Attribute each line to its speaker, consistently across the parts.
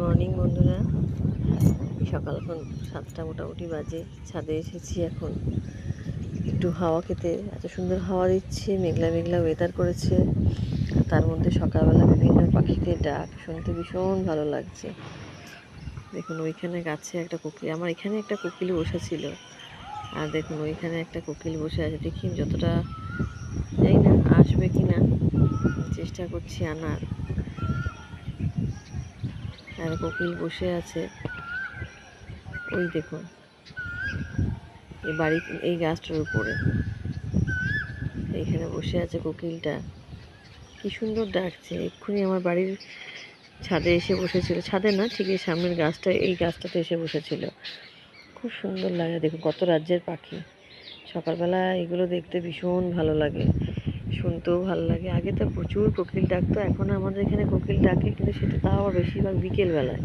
Speaker 1: Morning বন্ধুরা। সকাল এখন 7টা মোটামুটি বাজে। ছাদে এসেছি এখন একটু হাওয়া খেতে। এত সুন্দর হাওয়া দিচ্ছে, মেঘলা মেঘলা ওয়েদার করেছে। তার মধ্যে সকালবেলা বিভিন্ন পাখিদের ডাক শুনতে ভীষণ ভালো লাগছে। দেখুন ওইখানে গাছে একটা কোকিল, আমার এখানে একটা কোকিল বসেছিল, আর দেখুন ওইখানে একটা কোকিল বসে আছে। দেখি যতটা জানি না আসবে কি না, চেষ্টা করছি আনার। আর কোকিল বসে আছে ওই দেখুন এই বাড়ি, এই গাছটার উপরে এইখানে বসে আছে কোকিলটা। কি সুন্দর ডাকছে। এক্ষুনি আমার বাড়ির ছাদে এসে বসেছিল, ছাদে না ঠিক এই সামনের গাছটা, এই গাছটাতে এসে বসেছিল। খুব সুন্দর লাগে। দেখুন কত রাজ্যের পাখি। সকালবেলা এগুলো দেখতে ভীষণ ভালো লাগে, শুনতেও ভালো লাগে। আগে তো প্রচুর কোকিল ডাকতো, এখন আমাদের এখানে কোকিল ডাকে, কিন্তু সেটা তাও আবার বেশিরভাগ বিকেলবেলায়,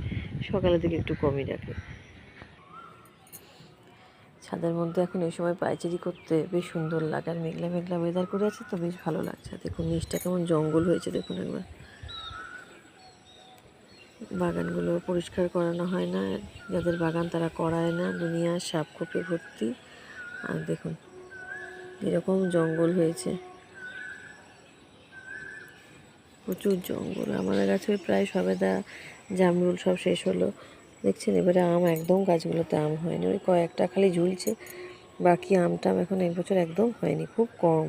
Speaker 1: সকালের দিকে একটু কমই ডাকে। ছাদের মধ্যে এখন এই সময় পায়চারি করতে বেশ সুন্দর লাগে, আর মেঘলা মেঘলা ওয়েদার করে আছে তো বেশ ভালো লাগছে। দেখুন নিচটা কেমন জঙ্গল হয়েছে, দেখুন একবার। বাগানগুলো পরিষ্কার করানো হয় না, যাদের বাগান তারা করায় না। দুনিয়া সাপ খোপে ভর্তি। আর দেখুন এরকম জঙ্গল হয়েছে, প্রচুর জঙ্গল। আমাদের গাছে প্রায় সবেদা জামরুল সব শেষ হলো, দেখছেন। এবারে আম একদম গাছগুলোতে আম হয়নি, ওই কয়েকটা খালি ঝুলছে। বাকি আমটাম এখন এক বছর একদম হয়নি, খুব কম।